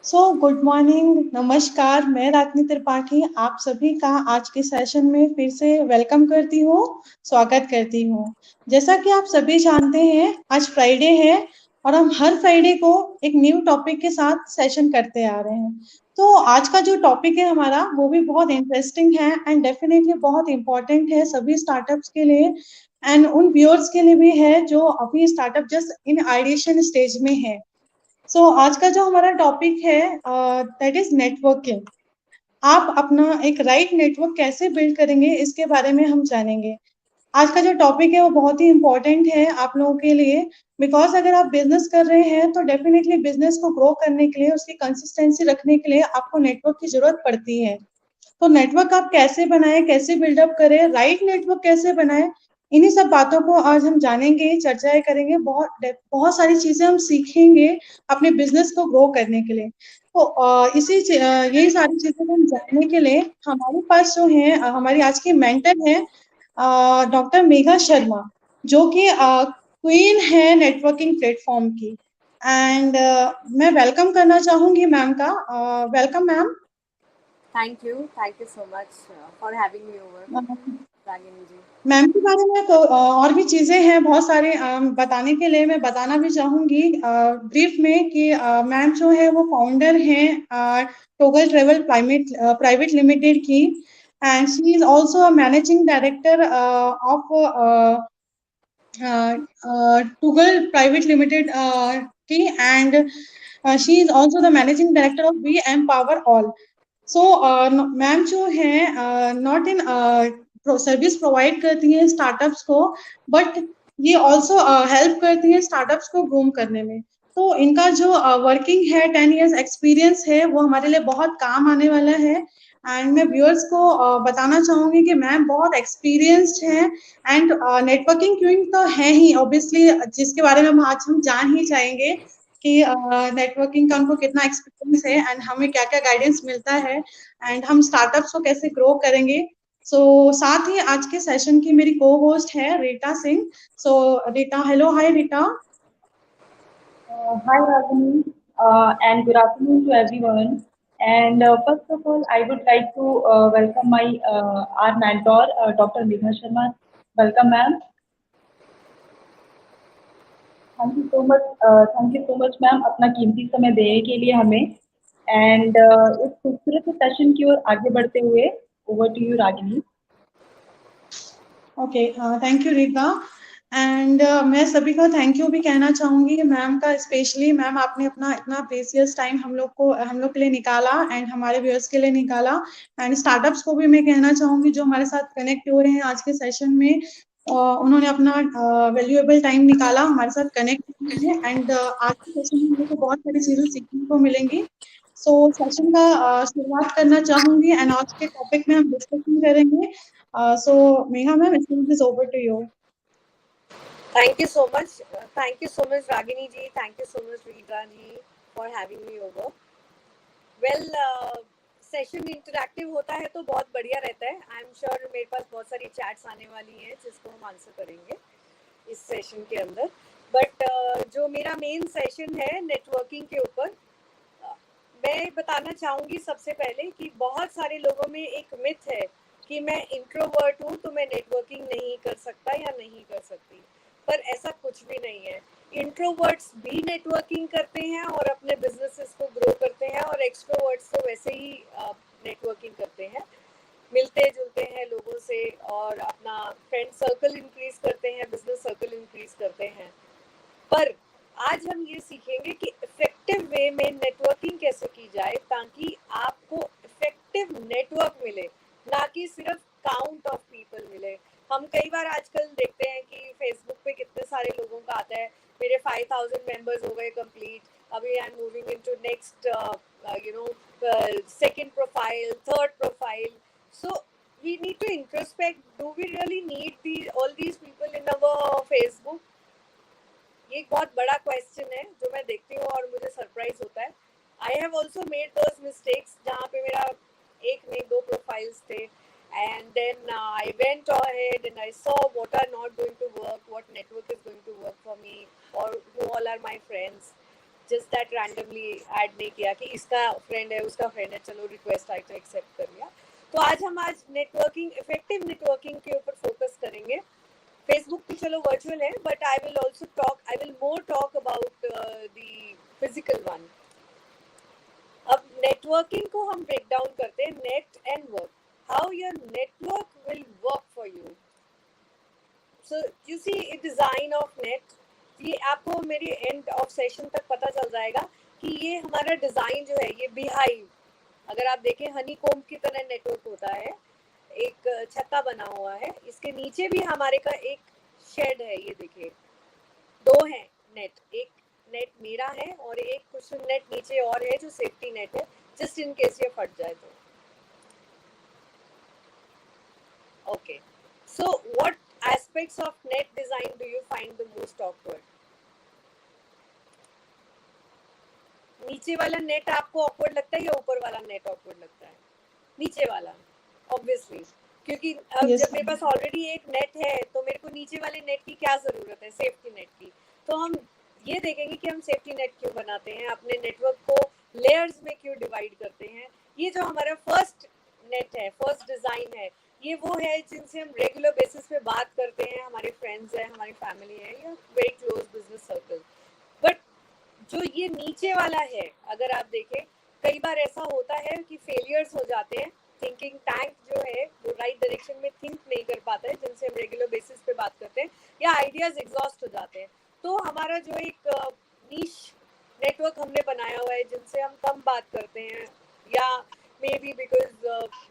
Good morning, नमस्कार। मैं रागनी त्रिपाठी आप सभी का आज के सेशन में फिर से वेलकम करती हूँ, स्वागत करती हूँ। जैसा कि आप सभी जानते हैं, आज फ्राइडे है और हम हर फ्राइडे को एक न्यू टॉपिक के साथ सेशन करते आ रहे हैं। तो आज का जो टॉपिक है हमारा, वो भी बहुत इंटरेस्टिंग है एंड डेफिनेटली बहुत इंपॉर्टेंट है सभी स्टार्टअप्स के लिए एंड उन व्यूअर्स के लिए भी है जो अभी startup just in ideation stage में है। आज का जो हमारा टॉपिक है दैट इज नेटवर्किंग। आप अपना एक राइट नेटवर्क कैसे बिल्ड करेंगे, इसके बारे में हम जानेंगे। आज का जो टॉपिक है वो बहुत ही इम्पोर्टेंट है आप लोगों के लिए, बिकॉज अगर आप बिजनेस कर रहे हैं तो डेफिनेटली बिजनेस को ग्रो करने के लिए, उसकी कंसिस्टेंसी रखने के लिए आपको नेटवर्क की जरूरत पड़ती है। तो नेटवर्क आप कैसे बनाए, कैसे बिल्डअप करें, राइट नेटवर्क कैसे बनाए, इन्हीं सब बातों को आज हम जानेंगे, चर्चाएं करेंगे। बहुत बहुत सारी चीजें हम सीखेंगे अपने बिजनेस को ग्रो करने के लिए। यही सारी चीजें हम जानने के लिए हमारे पास जो है हमारी आज की मेंटर है डॉक्टर मेघा शर्मा, जो कि क्वीन है नेटवर्किंग प्लेटफॉर्म की। एंड मैं वेलकम करना चाहूंगी मैम का। Welcome ma'am. Thank you so much for having me over, Ragini ji. Ma'am के बारे में तो और भी चीजें हैं बहुत सारे बताने के लिए। मैं बताना भी चाहूंगी ब्रीफ में कि मैम जो है वो फाउंडर हैं टोगल ट्रेवल प्राइवेट लिमिटेड की, and she is also a managing director of Toggle private limited की, and she is also the managing director of we empower all. Ma'am जो है नॉट इन सर्विस प्रोवाइड करती हैं startups को, but ये also help करती हैं startups को ग्रूम करने में। तो इनका जो वर्किंग है 10 इयर्स एक्सपीरियंस है, वो हमारे लिए बहुत काम आने वाला है। एंड मैं व्यूअर्स को बताना चाहूंगी कि मैम बहुत एक्सपीरियंस्ड हैं एंड नेटवर्किंग क्वीन तो है ही ऑब्वियसली, जिसके बारे में हम आज हम जान ही जाएंगे कि नेटवर्किंग का उनको कितना एक्सपीरियंस है एंड हमें क्या क्या गाइडेंस मिलता है एंड हम स्टार्टअप्स को कैसे ग्रो करेंगे। साथ ही आज के सेशन की मेरी को होस्ट है Rita Singh. Rita, hello, hi Rita. Hi, Ragini, and good afternoon to everyone. And first of all, I would like to welcome my our mentor, Dr. Megha Sharma. Welcome, ma'am. Thank you so much, ma'am. अपना कीमती समय देने के लिए हमें and इस खूबसूरत session की ओर आगे बढ़ते हुए over to you, Ragini. Okay, thank you Rita. And मैं सभी को थैंक यू भी कहना चाहूंगी मैम का, स्पेशली मैम आपने अपना इतना प्रेशियस टाइम हम लोग के लिए निकाला एंड हमारे व्यूअर्स के लिए निकाला। एंड स्टार्टअप्स को भी मैं कहना चाहूंगी जो हमारे साथ कनेक्ट हो रहे हैं आज के सेशन में, उन्होंने अपना वैल्यूएबल टाइम निकाला हमारे साथ कनेक्ट होने में। एंड आज के सेशन में मेरे को बहुत सारी चीजें सीखने को मिलेंगी। सेशन का शुरुआत करना चाहूंगी एंड आज के टॉपिक में हम डिस्कशन करेंगे। Megha ma'am, it is over to you. Thank you so much. Thank you so much, Ragini ji. Thank you so much, Rita ji, for having me over. Well, session interactive होता है तो बहुत बढ़िया रहता है। I am sure मेरे पास बहुत सारी चैट्स आने वाली हैं जिसको हम आंसर करेंगे इस सेशन के अंदर। बट जो मेरा मेन सेशन है नेटवर्किंग के ऊपर, मैं बताना चाहूँगी सबसे पहले कि बहुत सारे लोगों में एक मिथ है कि मैं इंट्रोवर्ट हूँ तो मैं नेटवर्किंग नहीं कर सकता या नहीं कर सकती, पर ऐसा कुछ भी नहीं है। इंट्रोवर्ट्स भी नेटवर्किंग करते हैं और अपने बिजनेसेस को ग्रो करते हैं, और एक्सट्रोवर्ट्स तो वैसे ही नेटवर्किंग करते हैं, मिलते जुलते हैं लोगों से और अपना फ्रेंड सर्कल इंक्रीज करते हैं, बिजनेस सर्कल इंक्रीज करते हैं। पर आज हम ये सीखेंगे कि इफेक्टिव वे में नेटवर्किंग कैसे की जाए ताकि आपको इफेक्टिव नेटवर्क मिले, ना कि सिर्फ काउंट ऑफ पीपल मिले। हम कई बार आजकल देखते हैं कि फेसबुक पे कितने सारे लोगों का आता है, मेरे 5000 मेंबर्स हो गए कंप्लीट, अभी I am moving into next second profile, third profile. So we need to introspect, do we really need all these people in our Facebook? ये एक बहुत बड़ा क्वेश्चन है जो मैं देखती हूँ और मुझे सरप्राइज होता है। I have also made those mistakes जहाँ पे मेरा एक नहीं दो प्रोफाइल्स थे, and then I went ahead and I saw what are not going to work, what network is going to work for me, or who all are my friends. Just that randomly add नहीं किया कि इसका friend है उसका friend है चलो request आई तो accept कर लिया। तो आज नेटवर्किंग, इफेक्टिव नेटवर्किंग के ऊपर फोकस करेंगे। फेसबुक तो चलो वर्चुअल है, but I will more talk about the physical one. अब नेटवर्किंग को हम ब्रेक डाउन करते हैं, net and work, how your network will work for you. So you see design of net, ये आपको मेरी एंड ऑफ सेशन तक पता चल जाएगा कि ये हमारा डिजाइन जो है ये बिहाइव, अगर आप देखें हनी कोम की तरह नेटवर्क होता है, एक छत्ता बना हुआ है, इसके नीचे भी हमारे का एक शेड है, ये देखिए दो है नेट, एक नेट मेरा है और एक कुछ नेट नीचे और है जो सेफ्टी नेट है, जस्ट इन केस ये फट जाए तो। Okay, so what aspects of net design do you find the most awkward? नीचे वाला नेट आपको ऑकवर्ड लगता है या ऊपर वाला नेट ऑकवर्ड लगता है? नीचे वाला, ऑब्वियसली, क्योंकि अब Yes, जब मेरे पास ऑलरेडी एक नेट है तो मेरे को नीचे वाले नेट की क्या जरूरत है, सेफ्टी नेट की। तो हम ये देखेंगे कि हम सेफ्टी नेट क्यों बनाते हैं, अपने नेटवर्क को लेयर्स में क्यों डिवाइड करते हैं। ये जो हमारा फर्स्ट नेट है, फर्स्ट डिजाइन है, ये वो है जिनसे हम रेगुलर बेसिस पे बात करते हैं, हमारे फ्रेंड्स हैं, हमारी फैमिली है या very close business circle. But जो ये नीचे वाला है, अगर आप देखें, कई बार ऐसा होता है कि फेलियर्स हो जाते हैं, थिंकिंग टैंक जो है वो राइट डायरेक्शन में थिंक नहीं कर पाता है, जिनसे हम रेगुलर बेसिस पे बात करते हैं, या आइडियाज एग्जॉस्ट हो जाते हैं। तो हमारा जो एक नीश नेटवर्क हमने बनाया हुआ है जिनसे हम कम बात करते हैं, या मे बी बिकॉज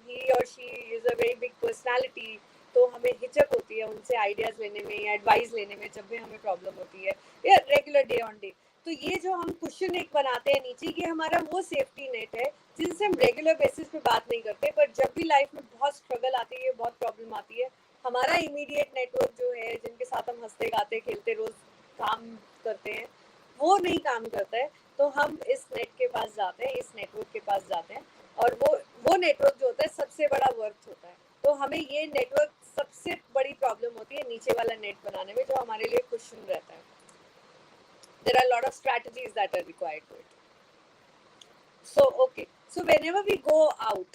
ही और she is a very big personality, तो हमें हिचक होती है उनसे आइडियाज लेने में या एडवाइस लेने में जब भी हमें प्रॉब्लम होती है, या रेगुलर डे ऑन डे। तो ये जो हम क्वेश्चन एक बनाते हैं नीचे, ये हमारा वो सेफ्टी नेट है जिनसे हम रेगुलर बेसिस पे बात नहीं करते, पर जब भी लाइफ में बहुत स्ट्रगल आती है, बहुत प्रॉब्लम आती है, हमारा इमीडिएट नेटवर्क जो है, जिनके साथ हम हंसते गाते खेलते रोज काम करते हैं, वो नहीं काम करता है, तो हम इस नेट के पास जाते हैं, इस नेटवर्क के पास जाते हैं, और वो नेटवर्क जो होता है सबसे बड़ा वर्थ होता है। तो हमें ये नेटवर्क, सबसे बड़ी प्रॉब्लम होती है नीचे वाला नेट बनाने में, जो हमारे लिए क्वेश्चन रहता है। There are a lot of strategies that are required to it. So, okay. So, whenever we go out,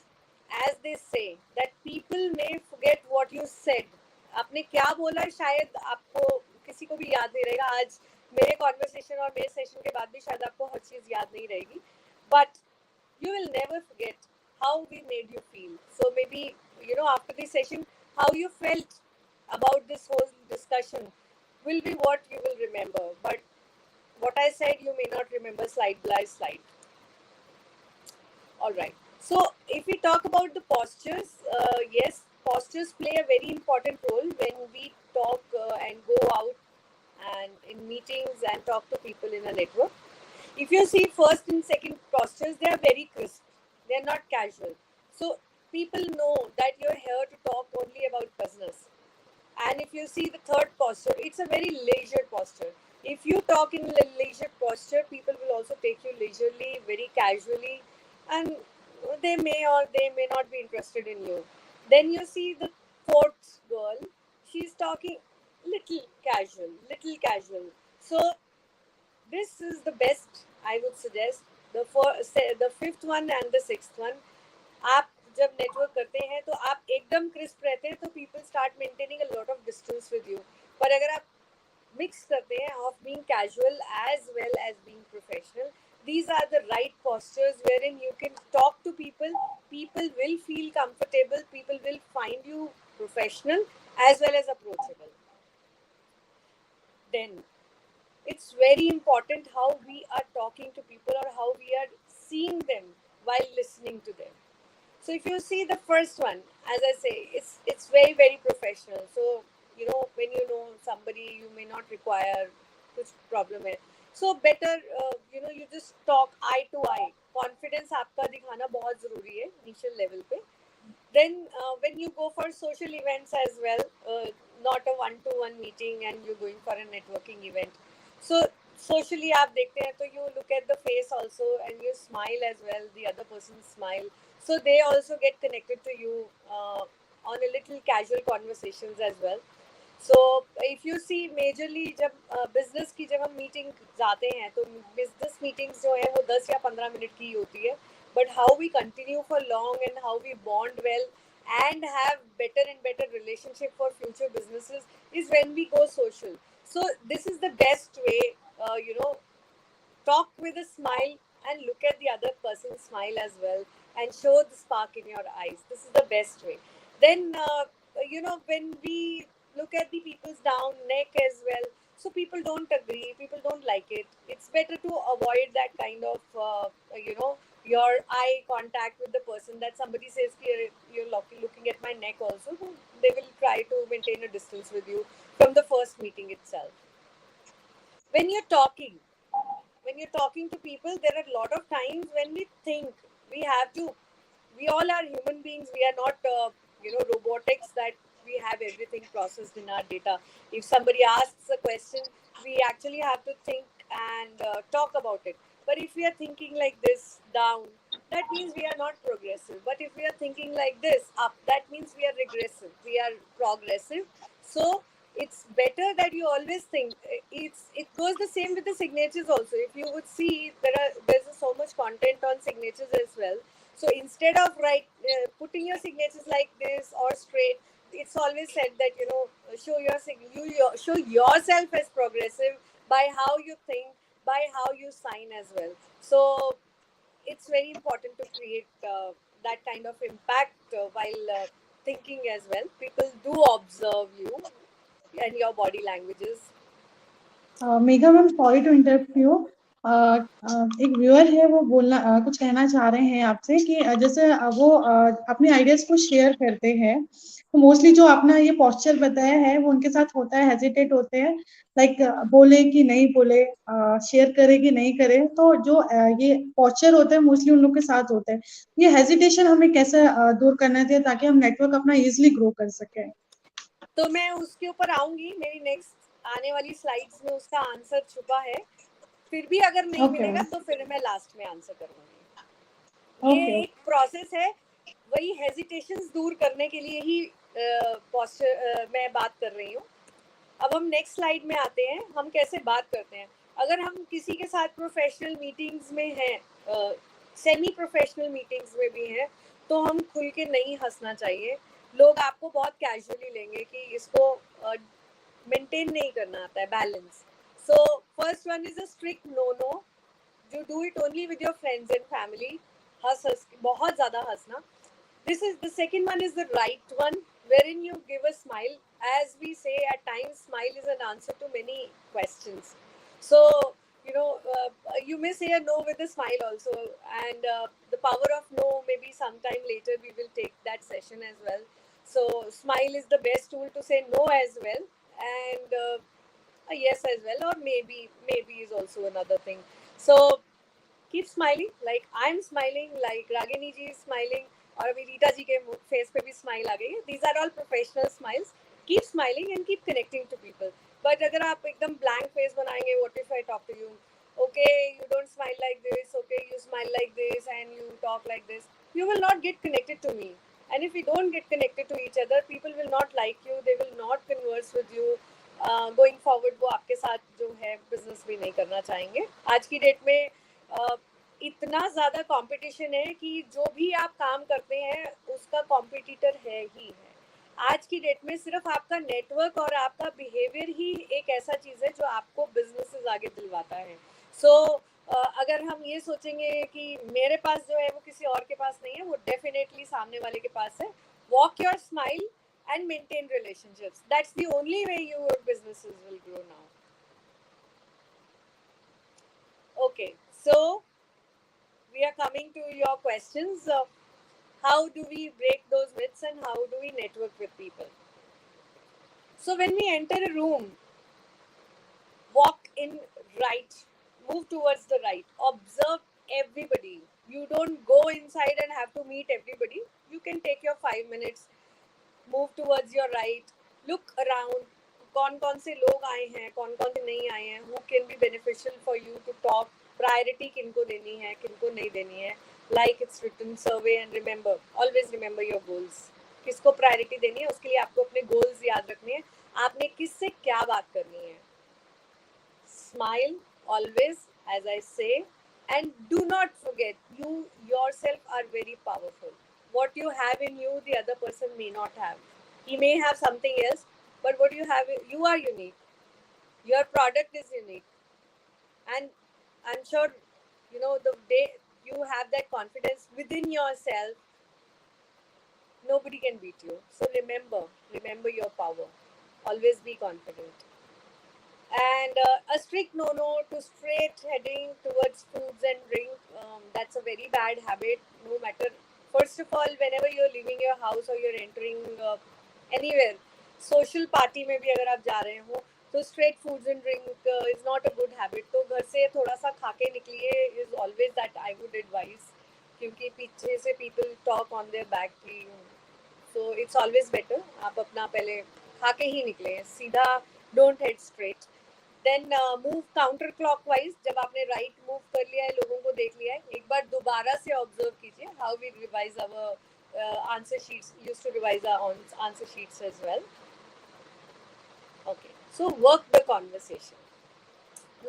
as they say, that people may forget what you said. आपने क्या बोला शायद आपको किसी को भी याद नहीं रहेगा। आज मेरे कॉन्वर्सेशन और मेरे सेशन के बाद भी शायद आपको हर चीज़ याद नहीं रहेगी, but you will never forget how we made you feel. So maybe, after this session, how you felt about this whole discussion will be what you will remember. But what I said, you may not remember slide by slide. All right. So, if we talk about the postures, yes, postures play a very important role when we talk and go out and in meetings and talk to people in a network. If you see first and second postures, they are very crisp. They are not casual. So, people know that you're here to talk only about business. And if you see the third posture, it's a very leisure posture. If you talk in leisure posture, people will also take you leisurely, very casually, and they may or they may not be interested in you. Then you see the fourth girl, she's talking little casual, little casual. So this is the best I would suggest. The fifth one and the sixth one. आप जब network करते हैं तो आप एकदम crisp रहते हैं, तो people start maintaining a lot of distance with you. पर अगर आप मिक्स करते हैं of being casual as well as being professional, these are the right postures wherein you can talk to people, people will feel comfortable, people will find you professional as well as approachable. Then it's very important how we are talking to people or how we are seeing them while listening to them. So if you see the first one, as I say, it's very very professional. So when you know somebody, you may not require कुछ problem है. So better you just talk eye to eye. Confidence आपका दिखाना बहुत जरूरी है initial level पे. Then when you go for social events as well, not a one-to-one meeting and you're going for a networking event. So socially आप देखते हैं तो you look at the face also and you smile as well, the other person smile. So they also get connected to you on a little casual conversations as well. So if you see majorly जब business की जब हम meeting जाते हैं तो business meetings जो है वो 10 या 15 मिनट की होती है, but how we continue for long and how we bond well and have better and better relationship for future businesses is when we go social. So this is the best way, talk with a smile and look at the other person's smile as well and show the spark in your eyes. This is the best way. Then when we look at the people's down neck as well, so people don't agree, people don't like it. It's better to avoid that kind of your eye contact with the person, that somebody says you're looking at my neck also, they will try to maintain a distance with you from the first meeting itself. When you're talking to people, there are a lot of times when we think we all are human beings. We are not, robotics, that we have everything processed in our data. If somebody asks a question, we actually have to think and talk about it. But if we are thinking like this, down, that means we are not progressive. But if we are thinking like this, up, that means we are regressive. We are progressive. So it's better that you always think. It goes the same with the signatures also. If you would see, there's so much content on signatures as well. So instead of putting your signatures like this or straight, it's always said that show yourself as progressive by how you think, by how you sign as well. So it's very important to create that kind of impact while thinking as well. People do observe you and your body languages. Megha ma'am, sorry to interrupt you. एक viewer है, वो कुछ कहना चाह रहे हैं आपसे कि जैसे वो अपने आइडियाज को शेयर करते हैं, तो मोस्टली जो आपने ये पोस्चर बताया है वो उनके साथ होता है, हेजिटेट होते हैं, लाइक बोले कि नहीं बोले, शेयर करे कि नहीं करे। तो जो ये पोस्चर होते हैं मोस्टली उन लोग के साथ होते हैं। ये हेजिटेशन हमें कैसे दूर करना चाहिए ताकि हम नेटवर्क अपना इजिली ग्रो कर सकें? तो मैं उसके ऊपर आऊंगी, मेरी नेक्स्ट आने वाली स्लाइड्स में उसका आंसर छुपा है। फिर भी अगर नहीं मिलेगा तो फिर मैं लास्ट में आंसर करूंगी। ये एक प्रोसेस है, वही हेजिटेशंस दूर करने के लिए ही मैं बात कर रही हूँ। अब हम नेक्स्ट स्लाइड में आते हैं, हम कैसे बात करते हैं। अगर हम किसी के साथ प्रोफेशनल मीटिंग्स में हैं, सेमी प्रोफेशनल मीटिंग्स में भी हैं, तो हम खुल के नहीं हंसना चाहिए। लोग आपको बहुत कैजुअली लेंगे कि इसको मेंटेन नहीं करना आता है balance. So first one is a strict no. You do it only with your friends and family. हंस बहुत ज़्यादा हंसना। This is the second one is the right one, wherein you give a smile. As we say at times, smile is an answer to many questions. So, you may say a no with a smile also. And the power of no, maybe sometime later we will take that session as well. So, smile is the best tool to say no as well. And a yes as well, or maybe is also another thing. So, keep smiling, like I'm smiling, like Ragini ji is smiling, और अभी रीटा जी के face पे भी smile आ गई है। These are all professional smiles. Keep smiling and keep connecting to people. But अगर आप एकदम ब्लैंक फेस बनाएंगे, what if I talk to you, okay you don't smile like this, okay you smile like this and you talk like this, you will not get connected to me. And if you don't get connected to each other, people will not like you, they will not converse with you going forward. वो आपके साथ जो है business भी नहीं करना चाहेंगे। आज की डेट में इतना ज़्यादा कंपटीशन है कि जो भी आप काम करते हैं उसका कॉम्पिटिटर है ही है। आज की डेट में सिर्फ आपका नेटवर्क और आपका बिहेवियर ही एक ऐसा चीज़ है जो आपको बिजनेसेस आगे दिलवाता है। सो अगर हम ये सोचेंगे कि मेरे पास जो है वो किसी और के पास नहीं है, वो डेफिनेटली सामने वाले के पास है। Walk your smile and maintain relationships. That's the only way your businesses will grow now. Okay, so we are coming to your questions. How do we break those myths and how do we network with people? So when we enter a room, walk in right, move towards the right, observe everybody. You don't go inside and have to meet everybody. You can take your 5 minutes, move towards your right, look around. कौन से लोग आए हैं, कौन से नहीं आए हैं, who can be beneficial for you to talk, priority किनको देनी है, किनको नहीं देनी है, like it's written survey. and always remember your goals. किसको priority देनी है, उसके लिए आपको अपने goals याद रखने हैं। आपने किससे क्या बात करनी है. Smile always, as I say, and do not forget, you yourself are very powerful. What you have in you, the other person may not have. He may have something else, but what you have, you are unique. Your product is unique, and I'm sure, the day you have that confidence within yourself, nobody can beat you. So remember your power. Always be confident. And a strict no to straight heading towards foods and drink. That's a very bad habit. No matter, first of all, whenever you're leaving your house or you're entering anywhere, social party में भी अगर आप जा रहे हो, तो straight foods and drink is not a good habit. तो घर से थोड़ा सा खा के निकलिए is always that I would advise, क्योंकि पीछे से people talk on their back की, so it's always better आप अपना पहले खा के ही निकले, सीधा don't head straight. Then move counter clockwise. जब आपने राइट मूव कर लिया है, लोगों को देख लिया है, एक बार दोबारा से ऑब्जर्व कीजिए how we revise our answer sheets. Used to revise our answer sheets as well. Okay, so work the conversation.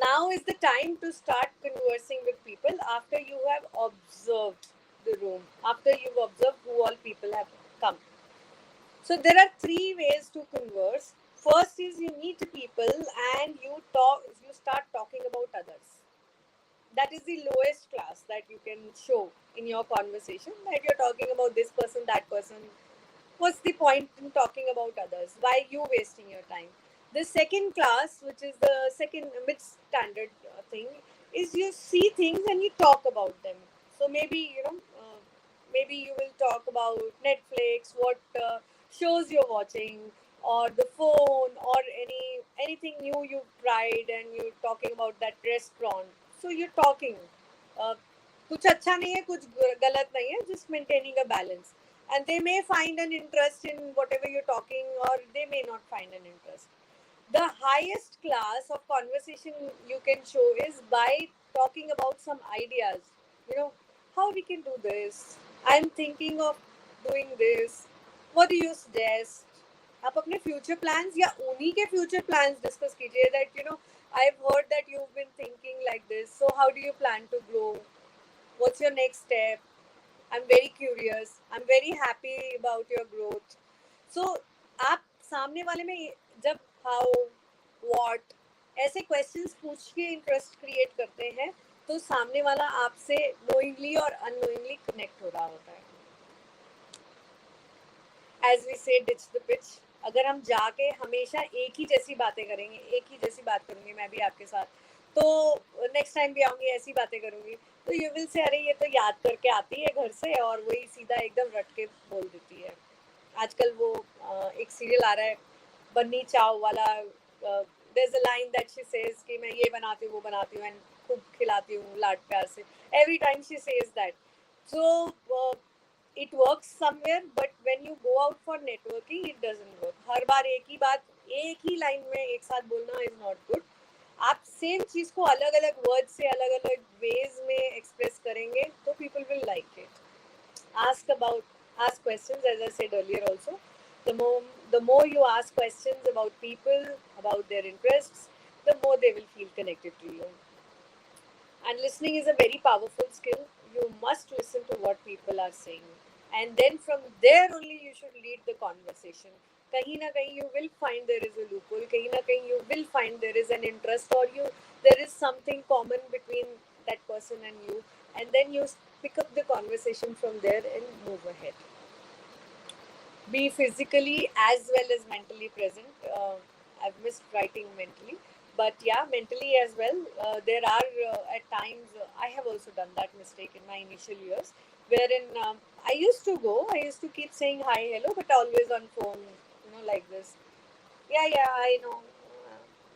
Now is the time to start conversing with people after you have observed the room, after you've observed who all people have come. So there are three ways to converse. First is you meet people and you start talking about others. That is the lowest class that you can show in your conversation, that you're talking about this person, that person. What's the point in talking about others? Why are you wasting your time? The second class, which is the second mid standard thing, is you see things and you talk about them. So maybe maybe you will talk about Netflix, what shows you're watching, or the phone, or anything new you've tried, and you're talking about that restaurant. So you're talking. Uh, कुछ अच्छा नहीं है, कुछ गलत नहीं है, just maintaining a balance. And they may find an interest in whatever you're talking, or they may not find an interest. The highest class of conversation you can show is by talking about some ideas. How we can do this. I'm thinking of doing this. What do you suggest? आप अपने future plans या उन्हीं के future plans discuss कीजिए. That I've heard that you've been thinking like this. So how do you plan to grow? What's your next step? I'm very curious. I'm very happy about your growth. So आप सामने वाले में जब how, what ऐसे questions पूछ के interest create करते हैं, तो सामने वाला आपसे knowingly और unknowingly कनेक्ट हो रहा होता है. As we say, ditch the pitch. अगर हम जाके हमेशा एक ही जैसी बातें करेंगे, एक ही जैसी बात करूंगी मैं भी आपके साथ, तो नेक्स्ट टाइम भी आऊंगी ऐसी बातें करूंगी, तो यू विल से अरे ये तो याद करके आती है घर से और वही सीधा एकदम रट के बोल देती है. आजकल वो एक सीरियल आ रहा है बन्नी चाव वाला. there's a line that she says कि मैं ये बनाती हूँ वो बनाती हूँ and खूब खिलाती हूँ लाड प्यार से. Every time she says that. So it works somewhere, but when you go out for networking, it doesn't work. हर बार एक ही बात एक ही लाइन में एक साथ बोलना is not good. आप सेम चीज को अलग अलग वर्ड से अलग अलग वेज में एक्सप्रेस करेंगे तो people will like it. Ask questions, as I said earlier also. The more you ask questions about people, about their interests, the more they will feel connected to you. And listening is a very powerful skill. You must listen to what people are saying. And then from there only you should lead the conversation. कहीं ना कहीं you will find there is a loophole. कहीं ना कहीं you will find there is an interest, or there is something common between that person and you. And then you pick up the conversation from there and move ahead. Be physically as well as mentally present. I've missed writing mentally. But yeah, mentally as well. There are at times, I have also done that mistake in my initial years, wherein I used to keep saying hi, hello, but always on phone, like this. Yeah, I know.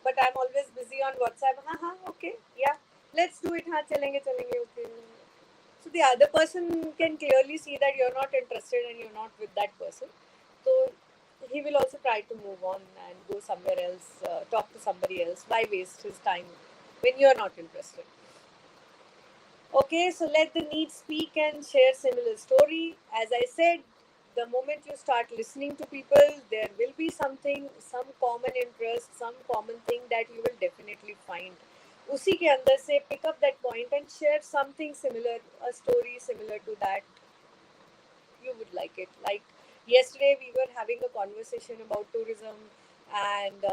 But I'm always busy on WhatsApp. Okay, yeah, let's do it. Chalenge, okay. So the other person can clearly see that you're not interested and you're not with that person. So he will also try to move on and go somewhere else, talk to somebody else. Why waste his time when you're not interested? Okay, so let the need speak and share similar story. As I said, the moment you start listening to people, there will be something, some common interest, some common thing that you will definitely find. उसी के अंदर से pick up that point and share something similar, a story similar to that. You would like it. Like yesterday, we were having a conversation about tourism, and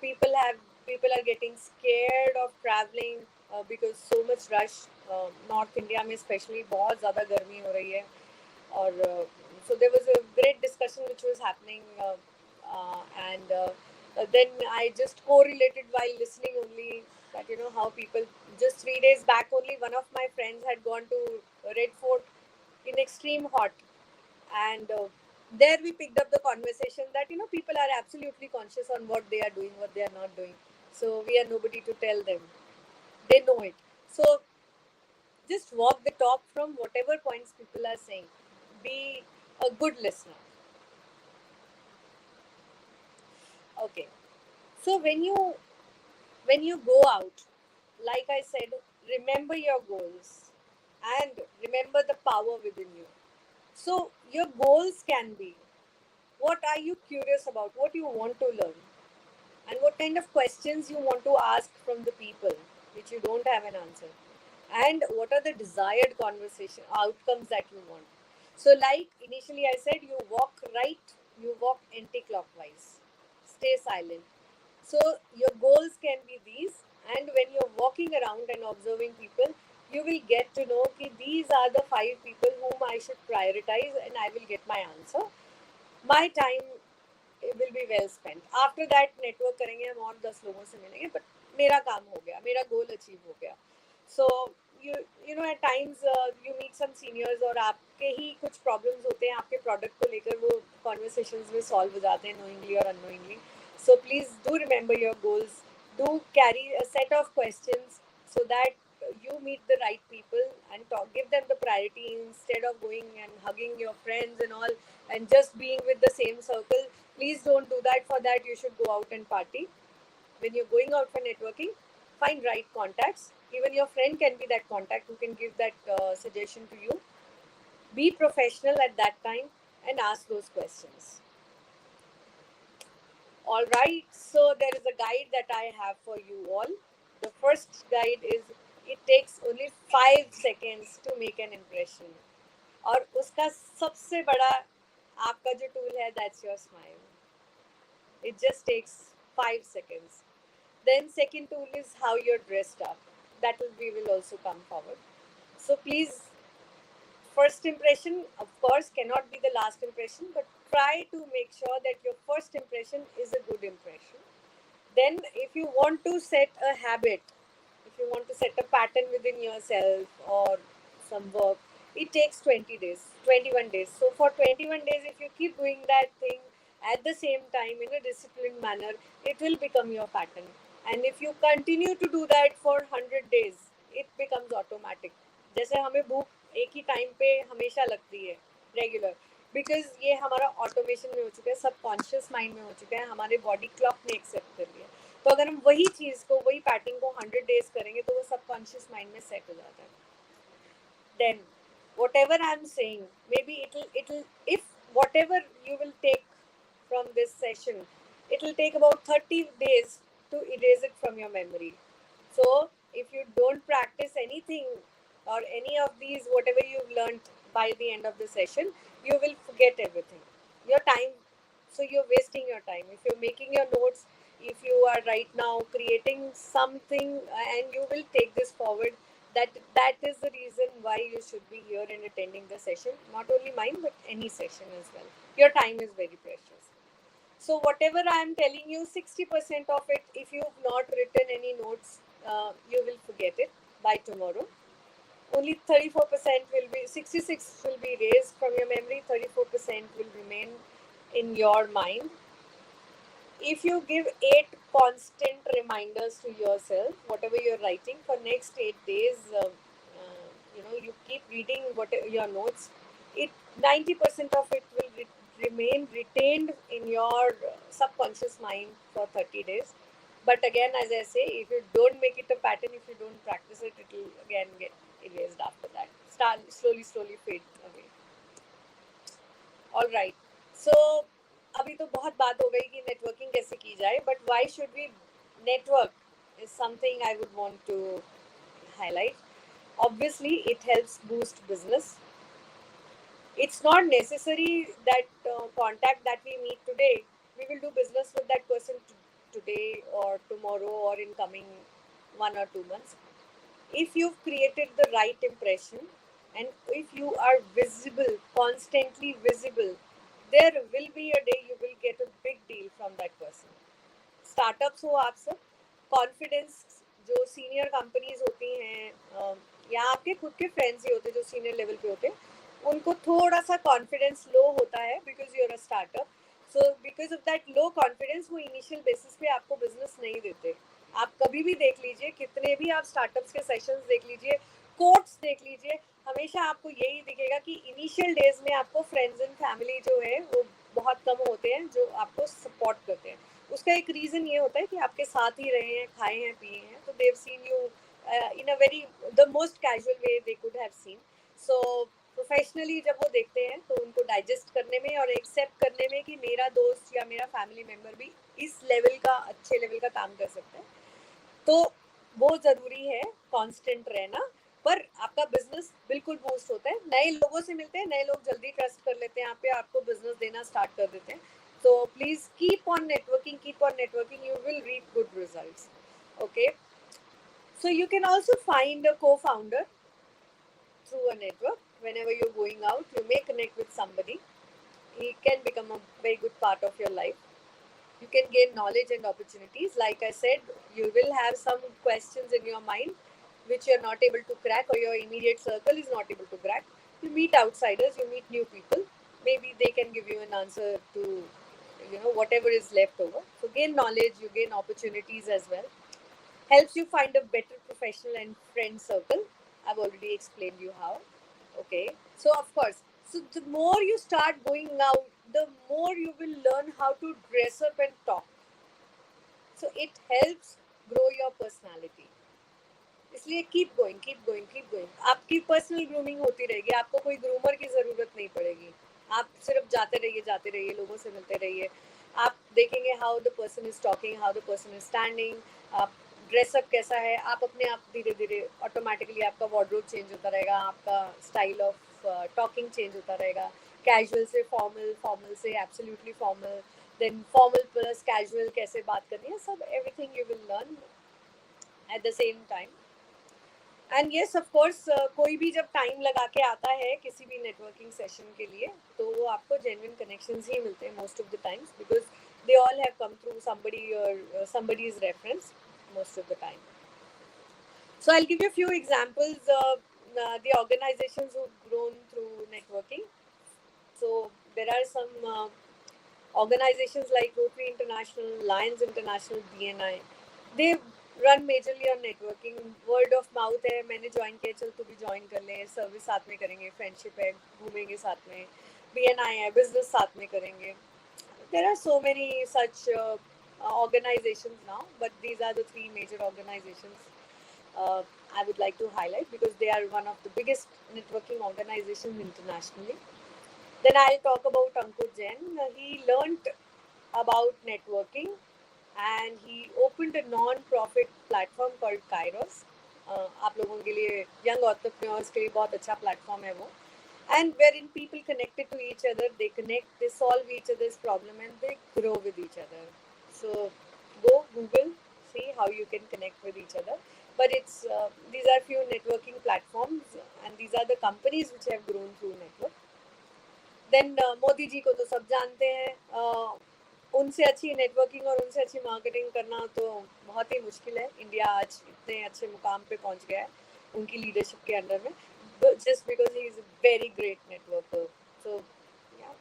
people are getting scared of traveling because so much rush. North India में especially बहुत ज़्यादा गर्मी हो रही है और so there was a great discussion which was happening and then I just correlated while listening only that how people just 3 days back only one of my friends had gone to Red Fort in extreme hot and there we picked up the conversation that people are absolutely conscious on what they are doing, what they are not doing, so we are nobody to tell them, they know it. So just walk the talk from whatever points people are saying. Be a good listener. Okay. So when you go out, like I said, remember your goals and remember the power within you. So your goals can be, what are you curious about, what you want to learn, and what kind of questions you want to ask from the people which you don't have an answer, and what are the desired conversation outcomes that you want. So like initially I said, you walk right, you walk anti-clockwise, stay silent. So your goals can be these, and when you're walking around and observing people, you will get to know that these are the 5 people whom I should prioritize and I will get my answer. My time will be well spent. After that network करेंगे हम और 10 लोगों से मिलेंगे, but मेरा काम हो गया, मेरा goal achieve हो गया. So you know at times you meet some seniors और आपके ही कुछ problems होते हैं आपके product को लेकर, वो conversations में solve हो जाते हैं knowingly or unknowingly. So please do remember your goals. Do carry a set of questions so that you meet the right people and give them the priority instead of going and hugging your friends and all and just being with the same circle. Please don't do that. For that, you should go out and party. When you're going out for networking, find right contacts. Even your friend can be that contact who can give that suggestion to you. Be professional at that time and ask those questions. All right, so there is a guide that I have for you all. The first guide is, it takes only 5 seconds to make an impression. और उसका सबसे बड़ा आपका जो tool है, that's your smile. It just takes 5 seconds. Then second tool is how you're dressed up. We will also come forward. So please, first impression of course cannot be the last impression, but try to make sure that your first impression is a good impression. Then if you want to set a habit, if you want to set a pattern within yourself or some work, it takes 20 days, 21 days. So for 21 days, if you keep doing that thing at the same time in a disciplined manner, it will become your pattern. And if you continue to do that for 100 days, it becomes automatic. जैसे हमें भूख एक ही time पे हमेशा लगती है, regular, because ये हमारा ऑटोमेशन में हो चुका है, सबकॉन्शियस माइंड में हो चुका है, हमारे बॉडी क्लॉक ने एक्सेप्ट कर लिया. तो अगर हम वही चीज़ को, वही पैटर्न को 100 डेज करेंगे तो वो सबकॉन्शियस माइंड में सेट हो जाता है. Then whatever I'm saying, maybe it'll if whatever you will take from this session, it will take about 30 days to erase it from your memory. So if you don't practice anything or any of these whatever you've learned by the end of the session, you will forget everything, your time. So you're wasting your time. If you're making your notes, if you are right now creating something and you will take this forward, that is the reason why you should be here and attending the session, not only mine but any session as well. Your time is very precious. So whatever I am telling you, 60% of it, if you've not written any notes, you will forget it by tomorrow. Only 34% will be, 66 will be erased from your memory, 34% will remain in your mind. If you give 8 constant reminders to yourself, whatever you're writing for next 8 days, you keep reading your notes, 90% of it will remain retained in your subconscious mind for 30 days. But again, as I say, if you don't make it a pattern, if you don't practice it, it will again get erased after that. Slowly fade away. All right, so अभी तो बहुत बात हो गई कि networking कैसे की जाए, but why should we network is something I would want to highlight. Obviously it helps boost business. It's not necessary that contact that we meet today, we will do business with that person today or tomorrow or in coming 1 or 2 months. If you've created the right impression and if you are visible, constantly visible, there will be a day you will get a big deal from that person. Startups हो आप सब, confidence, जो senior companies होती हैं या आपके खुद के फ्रेंड्स ही होते हैं जो सीनियर लेवल पे होते हैं, उनको थोड़ा सा कॉन्फिडेंस लो होता है because you are a startup. So because of that low confidence वो इनिशियल बेसिस पे आपको बिजनेस नहीं देते. आप कभी भी देख लीजिए, कितने भी आप स्टार्टअप्स के सेशंस देख लीजिए, कोट्स देख लीजिए, हमेशा आपको यही दिखेगा कि इनिशियल डेज में आपको फ्रेंड्स एंड फैमिली जो है वो बहुत कम होते हैं जो आपको सपोर्ट करते हैं. उसका एक रीज़न ये होता है कि आपके साथ ही रहे हैं, खाए हैं, पिए हैं, तो they've seen you in a very the most casual way they could have seen. So professionally जब वो देखते हैं तो उनको डाइजेस्ट करने में और एक्सेप्ट करने में कि मेरा दोस्त या मेरा फैमिली मेम्बर भी इस लेवल का, अच्छे लेवल का काम कर सकता है, तो वो ज़रूरी है कांस्टेंट रहना. पर आपका बिजनेस बिल्कुल बूस्ट होता है, नए लोगों से मिलते हैं, नए लोग जल्दी ट्रस्ट कर लेते हैं आप पे, आपको बिजनेस देना स्टार्ट कर देते हैं. So please keep on networking, you will reap good results. Okay, so you can also find a co-founder through a network. Whenever you're going out, you may connect with somebody. He can become a very good part of your life. You can gain knowledge and opportunities. Like I said, you will have some questions in your mind which you're not able to crack or your immediate circle is not able to crack. You meet outsiders, you meet new people. Maybe they can give you an answer to whatever is left over. So gain knowledge, you gain opportunities as well. Helps you find a better professional and friend circle. I've already explained you how. Okay, so of course, so the more you start going out, the more you will learn how to dress up and talk. So it helps grow your personality. इसलिए keep going, keep going, keep going. आपकी personal grooming होती रहेगी, आपको कोई groomer की ज़रूरत नहीं पड़ेगी. आप सिर्फ जाते रहिए, लोगों से मिलते रहिए. आप देखेंगे how the person is talking, how the person is standing, आप ड्रेसअप कैसा है, आप अपने आप धीरे धीरे ऑटोमेटिकली आपका वार्डरोब चेंज होता रहेगा, आपका स्टाइल ऑफ टॉकिंग चेंज होता रहेगा. कैजुअल से फॉर्मल, फॉर्मल से absolutely formal, then formal plus casual कैसे बात करनी है, सब everything you will learn at the same time. And yes of course, कोई भी जब टाइम लगा के आता है किसी भी नेटवर्किंग सेशन के लिए, तो वो आपको जेन्युइन कनेक्शंस ही मिलते हैं most of the times, because they all have come through somebody और somebody's reference most of the time. So I'll give you a few examples of the organizations who've grown through networking. So there are some organizations like Rotary International, Lions International, BNI. They run majorly on networking. Word of mouth है, मैंने join किया, चल तू भी join कर ले, service साथ में करेंगे, फ्रेंडशिप है, घूमेंगे साथ में, BNI है, बिजनेस साथ में करेंगे. There are so many such organizations now, but these are the three major organizations I would like to highlight because they are one of the biggest networking organizations internationally. Then I'll talk about Ankur Jain. He learned about networking and he opened a non-profit platform called Kairos. आप लोगों के लिए, young entrepreneurs के लिए बहुत अच्छा platform है वो. And wherein people connected to each other, they connect, they solve each other's problem and they grow with each other. So go Google, see how you can connect with each other. But it's these are few networking platforms and these are the companies which have grown through network. Then Modi ji को तो सब जानते हैं. उनसे अच्छी networking और उनसे अच्छी मार्केटिंग करना तो बहुत ही मुश्किल है. इंडिया आज इतने अच्छे मुकाम पे पहुंच गया है उनकी लीडरशिप के अंडर में, just because he is a very great networker. So yeah,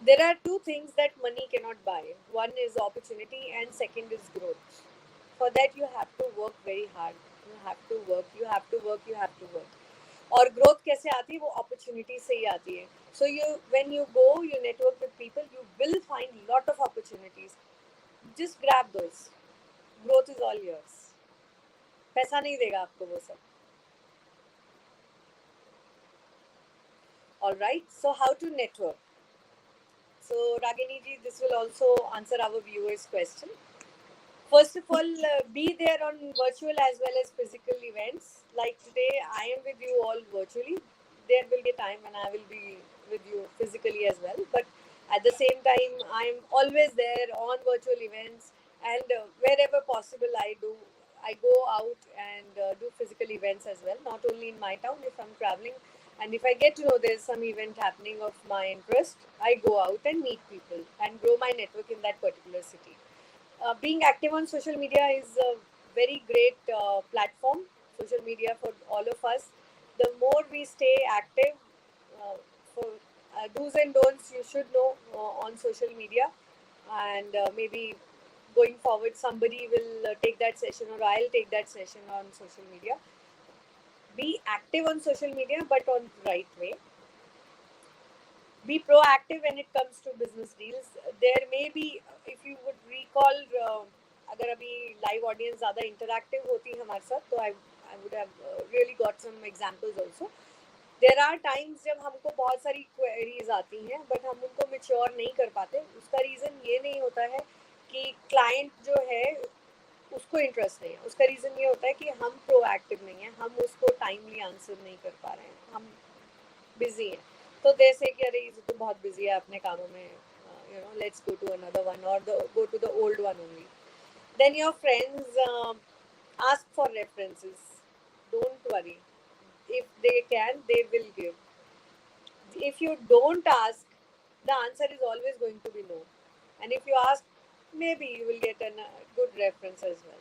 there are two things that money cannot buy. One is opportunity and second is growth. For that you have to work very hard. You have to work, you have to work, you have to work. और growth कैसे आती है, वो opportunity से ही आती है. So you when you go, you network with people, you will find lot of opportunities. Just grab those. Growth is all yours. पैसा नहीं देगा आपको वो सब. All right, so how to network? So Ragini ji, this will also answer our viewers' question. First of all, be there on virtual as well as physical events. Like today, I am with you all virtually. There will be a time when I will be with you physically as well. But at the same time, I am always there on virtual events, and wherever possible, I go out and do physical events as well. Not only in my town, if I'm traveling, and if I get to know there's some event happening of my interest, I go out and meet people and grow my network in that particular city. Being active on social media is a very great platform, social media for all of us. The more we stay active, for do's and don'ts you should know on social media, and maybe going forward somebody will take that session or I'll take that session on social media. Be active on social media but on right way. Be proactive when it comes to business deals. There may be, if you would recall, अगर अभी live audience ज़्यादा interactive होती हमारे साथ तो I would have really got some examples also. There are times जब हमको बहुत सारी queries आती हैं but हम उनको mature नहीं कर पाते. उसका reason ये नहीं होता है कि client जो है उसको इंटरेस्ट नहीं है. उसका रीज़न ये होता है कि हम प्रोएक्टिव नहीं है, हम उसको टाइमली आंसर नहीं कर पा रहे हैं, हम बिजी हैं. तो जैसे कि अरे ये तो बहुत बिजी है अपने कामों में, let's go to another one और go to the old one only. Then your friends ask for references. Don't worry. If they can, they will give. If you don't ask, the answer is always going to be no. And if you ask, maybe you will get a good reference as well.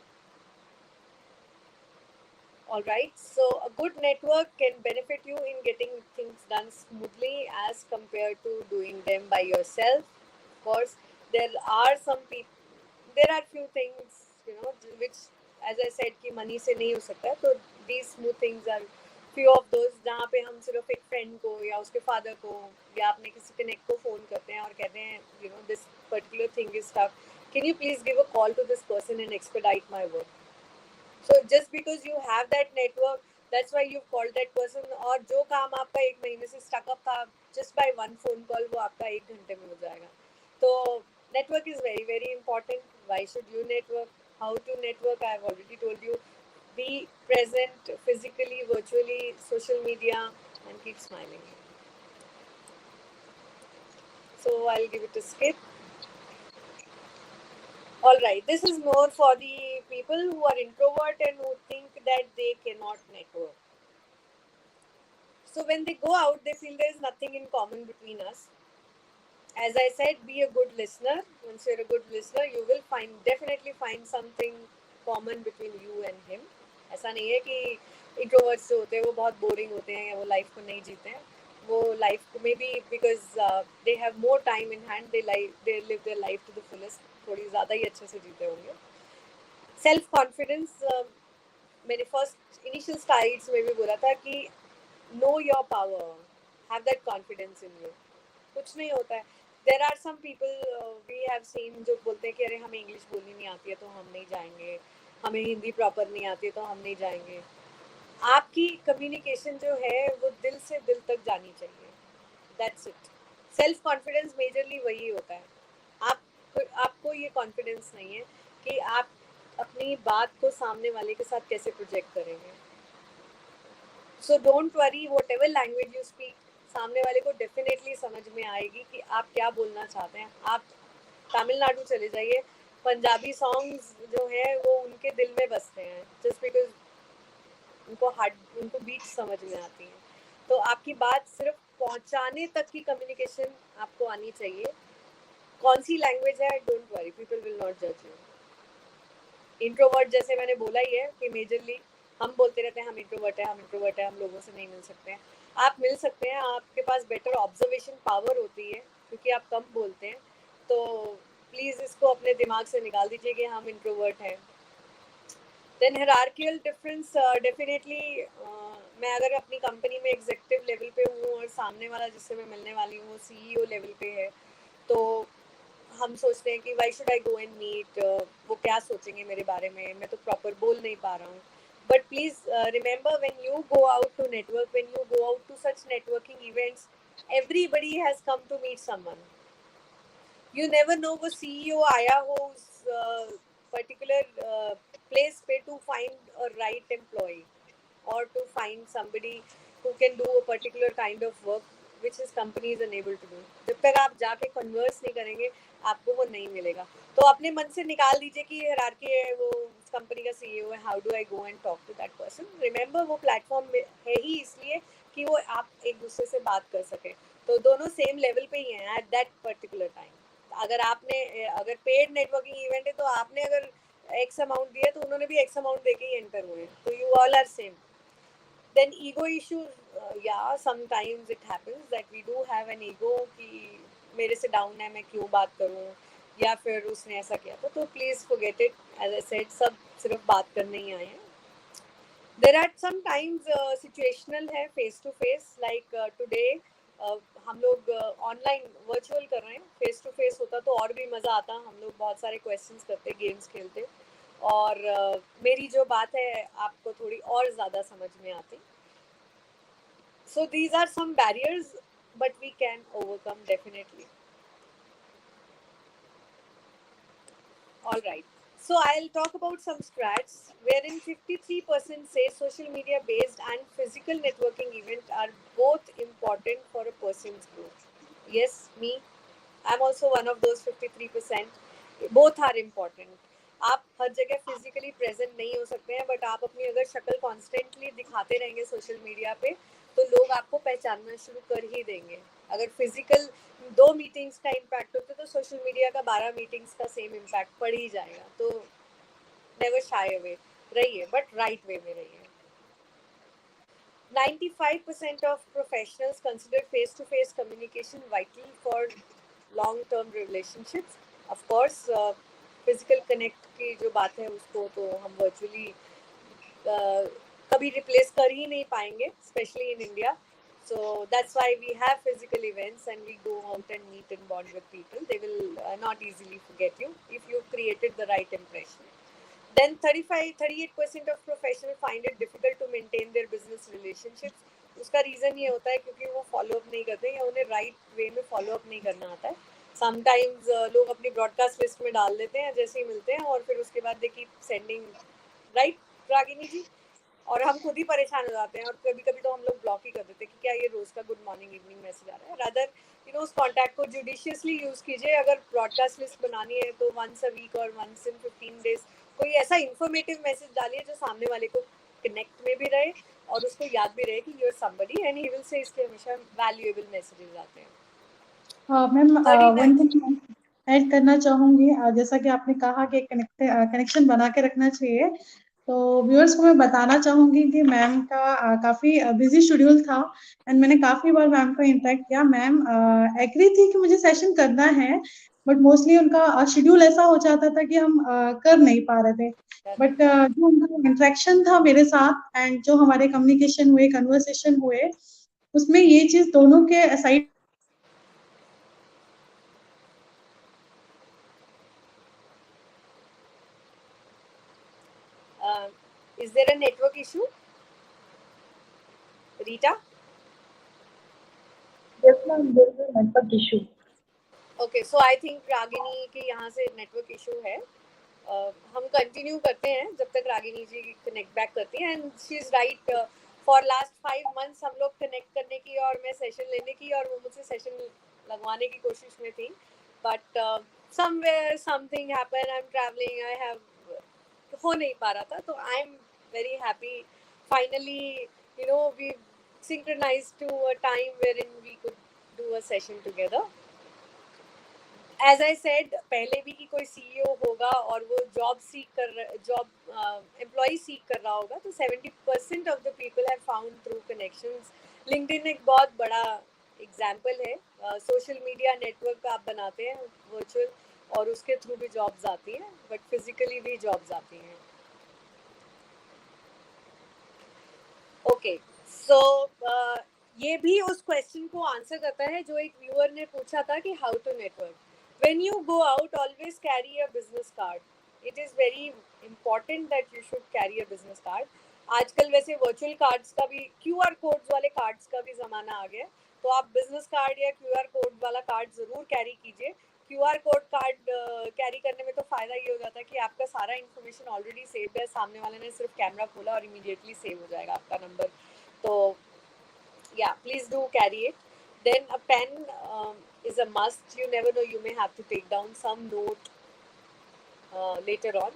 All right, so a good network can benefit you in getting things done smoothly as compared to doing them by yourself. Of course, there are some people, there are few things, which, as I said, कि money से नहीं हो सकता है. तो these smooth things are few of those जहाँ पे हम सिर्फ एक friend को या उसके father को या अपने किसी connect को phone करते हैं और कहते हैं, this particular thing is tough. Can you please give a call to this person and expedite my work? So just because you have that network, that's why you called that person. और जो काम आपका एक महीने से stuck up था, just by one phone call वो आपका 1 घंटे में हो जाएगा. तो network is very very important. Why should you network? How to network? I have already told you. Be present physically, virtually, social media, and keep smiling. So I'll give it a skip. All right, this is more for the people who are introvert and who think that they cannot network. So when they go out, they feel there is nothing in common between us. As I said, be a good listener. Once you're a good listener, you will definitely find something common between you and him. ऐसा नहीं है कि introverts जो होते हैं वो बहुत boring होते हैं या वो life को नहीं जीते हैं. वो life को maybe because they have more time in hand, they live their life to the fullest. थोड़ी ज़्यादा ही अच्छे से जीते होंगे. Self confidence, मैंने first initial slides में भी बोला था कि know your power, have that confidence in you. कुछ नहीं होता है. There are some people we have seen जो बोलते हैं कि अरे हमें इंग्लिश बोलनी नहीं आती है तो हम नहीं जाएंगे, हमें हिंदी प्रॉपर नहीं आती है तो हम नहीं जाएंगे. आपकी कम्युनिकेशन जो है वो दिल से दिल तक जानी चाहिए. That's it. Self confidence majorly वही होता है. आपको ये कॉन्फिडेंस नहीं है कि आप अपनी बात को सामने वाले के साथ कैसे प्रोजेक्ट करेंगे. So don't worry, what ever language you speak, सामने वाले को डेफिनेटली समझ में आएगी कि आप क्या बोलना चाहते हैं. आप तमिलनाडु चले जाइए, पंजाबी सॉन्ग्स जो हैं वो उनके दिल में बसते हैं जस्ट बिकॉज उनको बीट समझ में आती हैं. तो आपकी बात सिर्फ पहुंचाने तक की कम्युनिकेशन आपको आनी चाहिए. कौन सी लैंग्वेज है, don't worry, people will not जज यू. इंट्रोवर्ट जैसे मैंने बोला ही है कि मेजरली हम बोलते रहते हैं हम इंट्रोवर्ट है, हम लोगों से नहीं मिल सकते हैं. आप मिल सकते हैं, आपके पास बेटर ऑब्जर्वेशन पावर होती है क्योंकि आप कम बोलते हैं. तो प्लीज़ इसको अपने दिमाग से निकाल दीजिए कि हम इंट्रोवर्ट हैं. देन हायरार्कियल डिफरेंस, डेफिनेटली मैं अगर अपनी कंपनी में एग्जीक्यूटिव लेवल पे हूँ और सामने वाला जिससे मैं मिलने वाली हूँ वो CEO लेवल पे है, तो हम सोचते हैं कि why should I go and meet, वो क्या सोचेंगे मेरे बारे में, मैं तो प्रॉपर बोल नहीं पा रहा हूँ. But please remember, when you go out to network, when you go out to such networking events, Everybody has come to meet someone. You never know वो CEO आया हो उस particular place पे to find a right employee or to find somebody who can do a particular kind of work which his company is unable to do. जब तक आप जाके converse नहीं करेंगे आपको वो नहीं मिलेगा. तो अपने मन से निकाल दीजिए कि hierarchy है वो कंपनी का CEO है. How do I go and talk to that person? Remember वो platform है ही इसलिए कि वो आप एक दूसरे से बात कर सके. तो दोनों सेम लेवल पे ही हैं at that particular time. अगर पेड नेटवर्किंग इवेंट है तो आपने अगर एक्स अमाउंट दिया तो उन्होंने भी एक्स अमाउंट देके ही एंटर हुए. तो you all are same. Then ego issues, या sometimes it happens that we do have an ego कि मेरे से डाउन है मैं क्यों बात करूं या फिर उसने ऐसा किया था. तो please forget it. As I said सब सिर्फ बात करने ही आए हैं. देर आर समटाइम्स सिचुएशनल है face to face like today हम लोग ऑनलाइन वर्चुअल कर रहे हैं. फेस टू फेस होता तो और भी मज़ा आता. हम लोग बहुत सारे क्वेश्चंस करते, गेम्स खेलते और मेरी जो बात है आपको थोड़ी और ज़्यादा समझ में आती. So these are some barriers but we can overcome definitely. All right. So I'll talk about some stats wherein 53% say social media based and physical networking events are both important for a person's growth. Yes, me. I'm also one of those 53%. Both are important. आप हर जगह physically present नहीं हो सकते हैं but आप अपनी अगर शक्ल कॉन्स्टेंटली दिखाते रहेंगे सोशल मीडिया पे तो लोग आपको पहचानना शुरू कर ही देंगे. अगर फिजिकल 2 मीटिंग्स का इम्पैक्ट होता है तो सोशल मीडिया का 12 मीटिंग्स का सेम इम्पैक्ट पड़ ही जाएगा. तो नेवर शाई अवे रहिए बट राइट वे में रहिए. 95% of professionals consider face-to-face communication vital for long-term relationships. Of course, physical connect की जो बात है उसको तो हम virtually कभी replace कर ही नहीं पाएंगे, especially in India. So that's why we have physical events and we go out and meet and bond with people. They will not easily forget you if you created the right impression. Then 38% of professionals find it difficult to maintain their business relationships. उसका reason ये होता है क्योंकि वो follow up नहीं करते या उन्हें राइट वे में फॉलो अप नहीं करना आता है. समटाइम्स लोग अपनी ब्रॉडकास्ट लिस्ट में डाल देते हैं जैसे ही मिलते हैं और फिर उसके बाद they keep sending. Right Ragini ji? और हम खुद ही परेशान हो जाते हैं और कभी कभी तो हम लोग ब्लॉक ही कर देते हैं कि क्या ये रोज का गुड मॉर्निंग इवनिंग मैसेज आ रहा है. रादर उस कॉन्टैक्ट को जुडिशियसली यूज कीजिए. अगर ब्रॉडकास्ट लिस्ट बनानी है तो वंस अ वीक और वंस इन 15 डेज कोई ऐसा इंफॉर्मेटिव मैसेज डालिए जो सामने वाले को कनेक्ट में भी रहे और उसको याद भी रहे कि you are somebody and he will say. इसके हमेशा वैल्यूएबल मैसेजेस आते हैं. मैम वन थिंग ऐड करना चाहूंगी. जैसा कि आपने कहा कि कनेक्शन बना के रखना चाहिए, तो व्यूअर्स को मैं बताना चाहूंगी कि मैम का काफी बिजी शेड्यूल था एंड मैंने काफी बार मैम को इंटरेक्ट किया. मैम एग्री थी कि मुझे सेशन करना है बट मोस्टली उनका शेड्यूल ऐसा हो जाता था कि हम कर नहीं पा रहे थे. बट जो उनका इंटरेक्शन था मेरे साथ एंड जो हमारे कम्युनिकेशन हुए, कन्वर्सेशन हुए, उसमें ये चीज दोनों के side Is there a network issue? Rita? Yes, ma'am, there is a network issue. Okay, so I think Ragini के यहाँ से नेटवर्क इशू है. हम कंटिन्यू करते हैं जब तक रागिनी जी कनेक्ट बैक करती हैं. And she is right. For last 5 months हम लोग कनेक्ट करने की और मैं सेशन लेने की और वो मुझसे सेशन लगवाने की कोशिश में थी. But somewhere something happen. I am travelling. I have हो नहीं पा रहा था. तो I am very happy finally we synchronized to a time wherein we could do a session together. As I said पहले भी कि कोई CEO होगा और वो एम्प्लॉय सीक कर रहा होगा तो 70% of the people have found through connections. LinkedIn एक बहुत बड़ा एग्जाम्पल है. सोशल मीडिया नेटवर्क आप बनाते हैं वर्चुअल और उसके थ्रू भी जॉब्स आती हैं बट फिजिकली भी जॉब्स आती हैं. ओके सो ये भी उस क्वेश्चन को आंसर करता है जो एक व्यूअर ने पूछा था कि how to network. When you go out, always carry a business card. It is very important that you should carry a business card. आजकल वैसे वर्चुअल कार्ड्स का भी, QR कोड्स वाले कार्ड्स का भी ज़माना आ गया. तो आप बिजनेस कार्ड या QR कोड वाला कार्ड ज़रूर कैरी कीजिए। QR कोड कार्ड कैरी करने में तो फ़ायदा ये हो जाता है कि आपका सारा इन्फॉर्मेशन ऑलरेडी सेव है, सामने वाले ने सिर्फ कैमरा खोला और इमीडिएटली सेव हो जाएगा आपका नंबर। तो या please do carry it. Then a pen is a must. You never know, you may have to take down some note later on.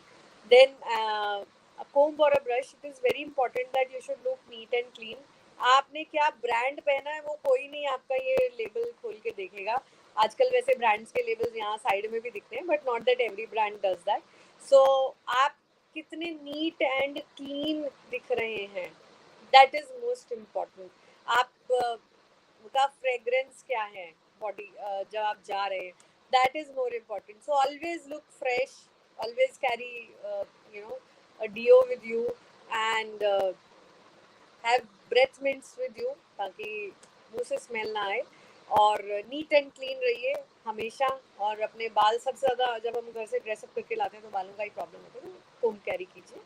Then a comb or a brush. It is very important that you should look neat and clean. आपने क्या brand पहना है वो कोई नहीं आपका ये label खोल के देखेगा। आजकल वैसे ब्रांड्स के लेबल्स यहाँ साइड में भी दिखते हैं, but not that every brand does that. So आप कितने नीट एंड क्लीन दिख रहे हैं, दैट इज मोस्ट इम्पॉर्टेंट। आप का फ्रेग्रेंस क्या है बॉडी जब आप जा रहे हैं, that is more important. So always look fresh, always carry a deo with you, and have breath mints with you ताकि मुंह से स्मेल ना आए। और नीट एंड क्लीन रहिए हमेशा। और अपने बाल सबसे ज़्यादा जब हम घर से ड्रेसअप करके लाते हैं तो बालों का ही प्रॉब्लम होता है, तो कोम कैरी कीजिए।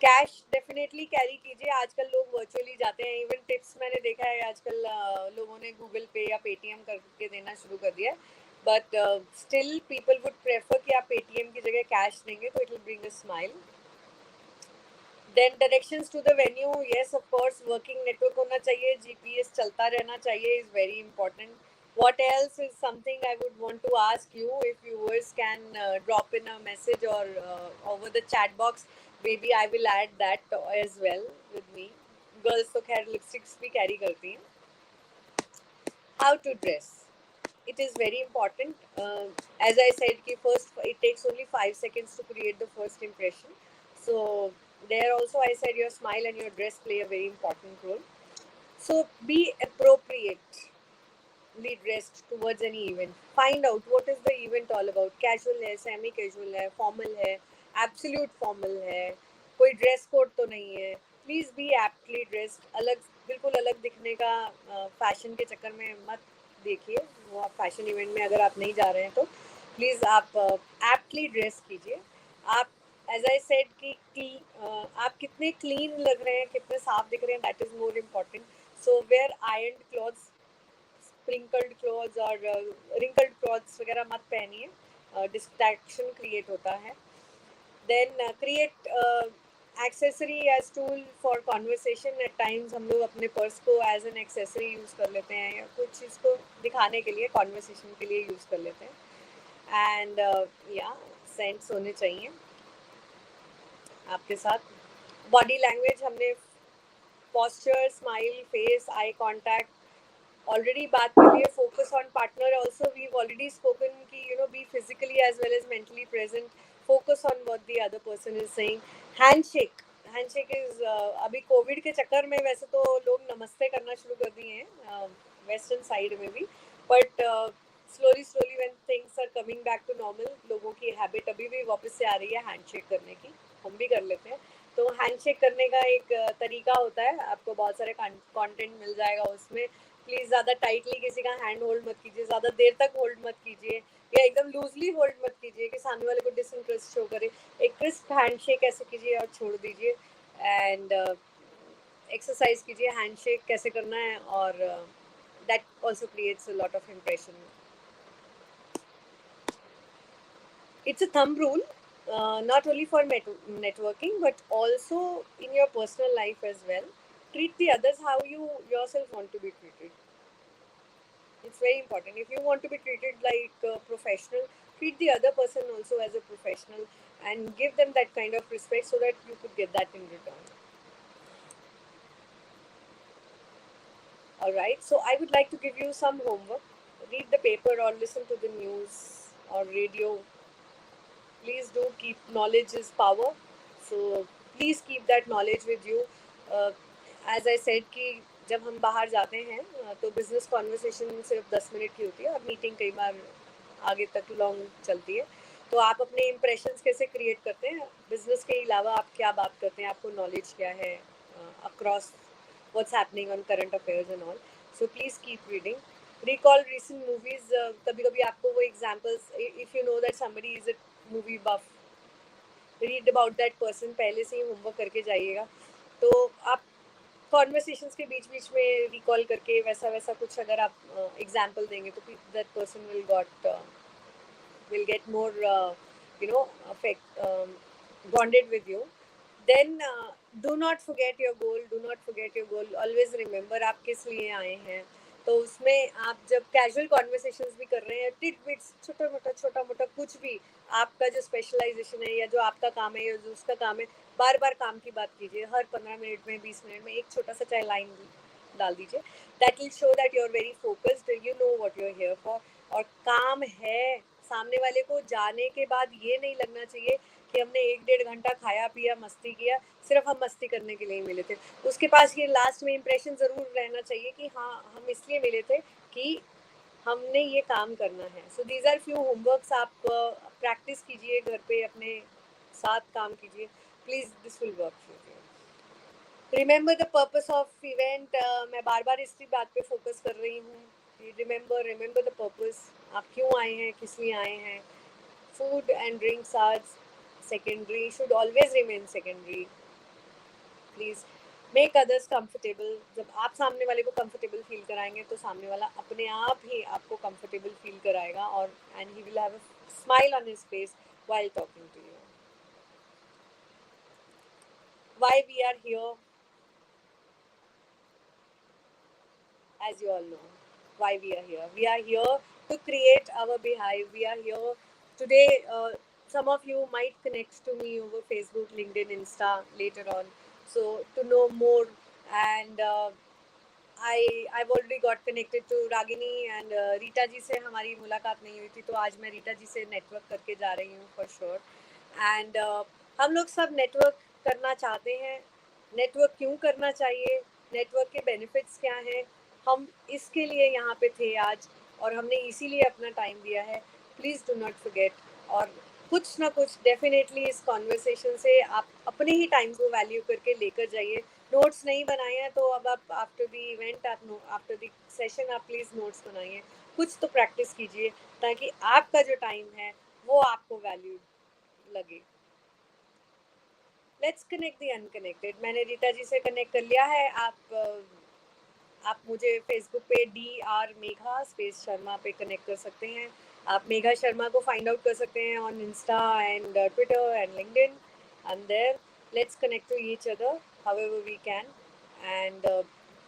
कैश डेफिनेटली कैरी कीजिए। आजकल लोग वर्चुअली जाते हैं। इवन टिप्स मैंने देखा है आजकल लोगों ने गूगल पे या पेटीएम करके देना शुरू कर दिया है, but still people would prefer कि आप पेटीएम की जगह कैश देंगे तो it will bring a smile. Then directions to the venue, yes of course working network होना चाहिए, जीपीएस चलता रहना चाहिए, is very important. What else is something I would want to ask you? If viewers can drop in a message or over the chat box, maybe I will add that as well with me. Girls तो खैर lipsticks भी carry करती हैं। How to dress? It is very important. As I said, कि first it takes only 5 seconds to create the first impression. So there also I said your smile and your dress play a very important role. So be appropriate dressed towards any event. Find out what is the event all about. Casual है, semi casual है, formal है, absolute formal है, कोई dress code तो नहीं है। Please be aptly dressed. अलग, बिल्कुल अलग दिखने का फैशन के चक्कर में मत देखिए। वो आप फैशन इवेंट में अगर आप नहीं जा रहे हैं तो प्लीज़ आप aptly ड्रेस कीजिए। आप एज आई सेड कि आप कितने क्लीन लग रहे हैं, कितने साफ दिख रहे हैं, that is more important. So wear iron clothes, sprinkled clothes और रिंकल्ड क्लॉथ्स वगैरह मत पहनिए, डिस्ट्रैक्शन क्रिएट होता है। Then create accessory as tool for conversation. At times हम लोग अपने पर्स को एज एन एक्सेसरी यूज़ कर लेते हैं या कुछ चीज़ को दिखाने के लिए, कॉन्वर्सेशन के लिए यूज़ कर लेते हैं। एंड या सेंट्स होने चाहिए आपके साथ। बॉडी लैंग्वेज हमने posture, smile, face, eye contact already बात कर लिए। Focus on partner also we already spoken कि be physically as well as mentally present. Focus on what the other person is saying. Handshake is अभी covid के चक्कर में वैसे तो लोग नमस्ते करना शुरू कर दिए हैं वेस्टर्न साइड में भी, but slowly when things are coming back to normal, लोगों की हैबिट अभी भी वापस से आ रही है हैंडशेक करने की। हम भी कर लेते हैं। तो हैंडशेक करने का एक तरीका होता है, आपको बहुत सारे कंटेंट मिल जाएगा उसमें। प्लीज़ ज़्यादा टाइटली किसी का हैंड होल्ड मत कीजिए, ज़्यादा देर तक होल्ड मत कीजिए, या एकदम लूजली होल्ड मत कीजिए कि सामने वाले को डिसइंटरेस्ट शो करे। एक क्रिस्प हैंडशेक ऐसे कीजिए और छोड़ दीजिए। एंड एक्सरसाइज कीजिए हैंडशेक कैसे करना है, और that also creates a lot of impression. It's a thumb rule, not only for networking but also in your personal life as well. Treat the others how you yourself want to be treated. It's very important. If you want to be treated like a professional, treat the other person also as a professional and give them that kind of respect so that you could get that in return. All right, so I would like to give you some homework. Read the paper or listen to the news or radio. Please do keep, knowledge is power, so please keep that knowledge with you. As I said कि जब हम बाहर जाते हैं तो business conversation सिर्फ 10 minute की होती है और मीटिंग कई बार आगे तक लॉन्ग चलती है। तो आप अपने इम्प्रेशंस कैसे क्रिएट करते हैं, बिजनेस के अलावा आप क्या बात करते हैं, आपको नॉलेज क्या है across what's happening on current affairs and all. So please keep reading, recall recent movies. कभी कभी आपको वो examples, if you know that somebody is a movie buff, read about that person, पहले से ही होमवर्क करके जाइएगा। तो आप कॉन्वर्सेशंस के बीच बीच में रिकॉल करके वैसा वैसा कुछ अगर आप एग्जाम्पल देंगे तो that person will get more affect bonded with you. Then do not forget your goal. Always remember आप किस लिए आए हैं. तो उसमें आप जब कैजुअल कॉन्वर्सेशंस भी कर रहे हैं, टिट बिट्स छोटा मोटा कुछ भी, आपका जो स्पेशलाइजेशन है या जो आपका काम है या जो उसका काम है, बार बार काम की बात कीजिए. हर 15 मिनट में 20 मिनट में एक छोटा सा चाहे लाइन डाल दीजिए. That will show that you are very focused, you know what you are here for. और काम है, सामने वाले को जाने के बाद ये नहीं लगना चाहिए कि हमने 1-1.5 घंटा खाया पिया मस्ती किया, सिर्फ हम मस्ती करने के लिए ही मिले थे. उसके पास ये लास्ट में इम्प्रेशन ज़रूर रहना चाहिए कि हाँ, हम इसलिए मिले थे कि हमने ये काम करना है. So these are few homeworks. आप प्रैक्टिस कीजिए घर पे, अपने साथ काम कीजिए. Please, this will work for you. Remember the purpose of event. मैं बार बार इसी बात पे फोकस कर रही हूँ. Remember the purpose. आप क्यों आए हैं, किस लिए आए हैं. Food and drinks are secondary, should always remain secondary. Please make others comfortable. जब आप सामने वाले को comfortable feel कराएंगे तो सामने वाला अपने आप ही आपको comfortable feel कराएगा, और and he will have a smile on his face while talking to you. Why we are here? As you all know, why we are here. We are here to create our beehive. We are here today. Some of you might connect to me over Facebook, LinkedIn, Insta later on. So to know more, and I've already got connected to Ragini and Rita ji से हमारी मुलाकात नहीं हुई थी, तो आज मैं रीटा जी से नेटवर्क करके जा रही हूँ for sure. And हम लोग सब नेटवर्क करना चाहते हैं. नेटवर्क क्यों करना चाहिए, नेटवर्क के बेनिफिट्स क्या हैं, हम इसके लिए यहाँ पे थे आज, और हमने इसीलिए अपना टाइम दिया है. Please do not forget. और कुछ ना कुछ डेफिनेटली इस कॉन्वर्सेशन से आप अपने ही टाइम को वैल्यू करके लेकर जाइए. नोट्स नहीं बनाए हैं तो अब आप after the event, after the session आप प्लीज़ नोट्स बनाइए. कुछ तो प्रैक्टिस कीजिए ताकि आपका जो टाइम है वो आपको वैल्यू लगे. Let's connect the unconnected. मैंने रीता जी से कनेक्ट कर लिया है. आप मुझे फेसबुक पे DR मेघा स्पेस शर्मा पे कनेक्ट कर सकते हैं. आप मेघा शर्मा को फाइंड आउट कर सकते हैं on Insta and Twitter and LinkedIn. And there let's connect to each other however we can, and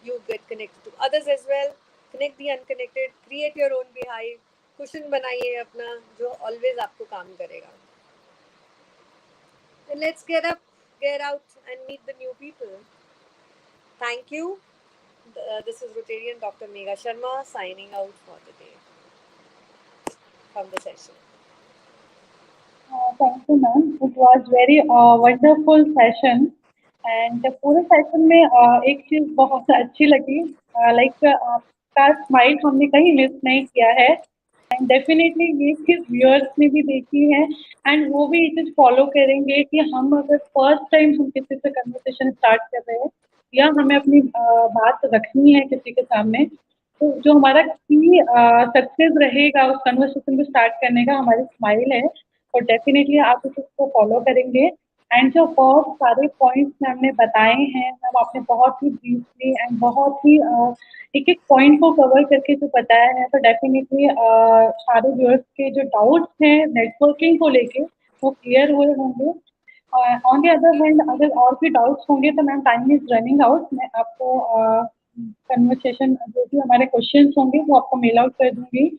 you get connected to others as well. Connect the unconnected, create your own beehive. Cushion बनाइए अपना जो always आपको काम करेगा. Then let's get out and meet the new people. Thank you. This is Rotarian Dr. Megha Sharma signing out for the day from the session. Thank you, ma'am. It was very wonderful session. And पूरे session में एक चीज बहुत अच्छी लगी, like आपका smile हमने कहीं मिस नहीं किया है. एंड डेफिनेटली ये चीज व्यूअर्स ने भी देखी है, एंड वो भी ये चीज फॉलो करेंगे कि हम अगर फर्स्ट टाइम हम किसी से कन्वर्सेशन स्टार्ट कर रहे हैं या हमें अपनी बात रखनी है किसी के सामने, तो जो हमारा की सक्सेस रहेगा उस कन्वर्सेशन को स्टार्ट करने का हमारी स्माइल है. और डेफिनेटली आप इसको फॉलो करेंगे. एंड जो बहुत सारे पॉइंट्स हमने बताए हैं, हम आपने बहुत ही ब्रीफली एंड बहुत ही एक एक पॉइंट को कवर करके जो बताया है, तो डेफिनेटली सारे व्यूअर्स के जो डाउट्स हैं नेटवर्किंग को लेके वो क्लियर हुए होंगे. ऑन द अदर हैंड अगर और भी डाउट्स होंगे तो ma'am time is running out. मैं आपको कन्वर्सेशन जो भी हमारे क्वेश्चंस होंगे वो आपको मेल आउट कर दूंगी.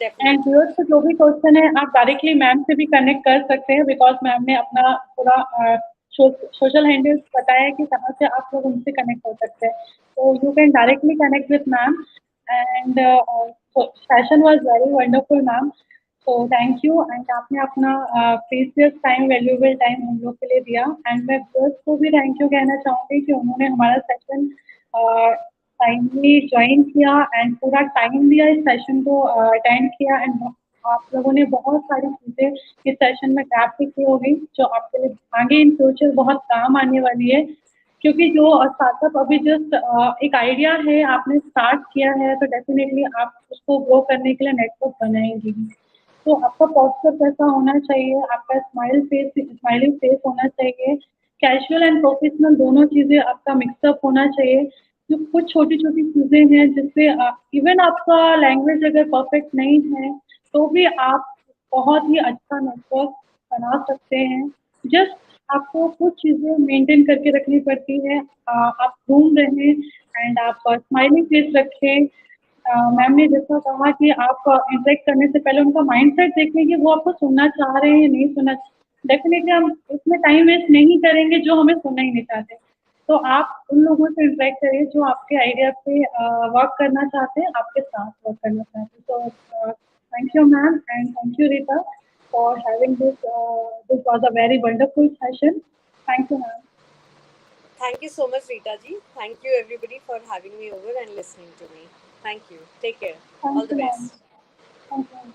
एंड व्यूअर्स को जो भी क्वेश्चन है आप डायरेक्टली मैम से भी कनेक्ट कर सकते हैं, बिकॉज मैम ने अपना पूरा सोशल हैंडल्स बताया कि कहाँ से आप लोग उनसे कनेक्ट हो सकते हैं. तो you can directly connect with ma'am. And session was very wonderful ma'am. So thank you. And आपने अपना प्रीशियस टाइम, वैल्यूएबल टाइम हम लोग के लिए दिया. एंड मैं व्यूअर्स को भी थैंक यू कहना चाहूँगी कि उन्होंने हमारा सेशन टाइमली ज्वाइन किया एंड पूरा टाइम दिया इस सेशन को अटेंड किया. एंड आप लोगों ने बहुत सारी चीज़ें इस सेशन में ग्रैब भी की होगी जो आपके लिए आगे इन फ्यूचर बहुत काम आने वाली है. क्योंकि जो स्टार्टअप अभी जस्ट एक आइडिया है, आपने स्टार्ट किया है, तो डेफिनेटली आप उसको ग्रो करने के लिए नेटवर्क बनाएंगे. तो आपका पॉस्चर कैसा होना चाहिए, आपका स्माइलिंग फेस होना चाहिए कैजुअल एंड प्रोफेशनल दोनों चीज़ें आपका मिक्सअप होना चाहिए। जो कुछ छोटी-छोटी चीज़ें हैं जिससे इवन आपका लैंग्वेज अगर परफेक्ट नहीं है, तो भी आप बहुत ही अच्छा नेटवर्क बना सकते हैं। जस्ट आपको कुछ चीज़ें मेंटेन करके रखनी पड़ती है। आप घूम रहें एंड आप स्माइलिंग फेस रखें। मैम ने जैसा कहा कि आप इंटरेक्ट करने से पहले उनका माइंडसेट देखें कि वो आपको सुनना चाह रहे हैं या नहीं सुनना। डेफिनेटली हम उसमें टाइम वेस्ट नहीं करेंगे जो हमें सुनना ही नहीं चाहते। तो आप उन लोगों से इंटरेक्ट करिए जो आपके आइडिया पे वर्क करना चाहते हैं, आपके साथ वर्क करना चाहते हैं। तो thank you ma'am and thank you Rita for having this was a very wonderful session. Thank you ma'am. Thank you so much, Rita ji. Thank you everybody for having me over and listening to me. Thank you. Take care. Thank All you the ma'am. best. Thank you.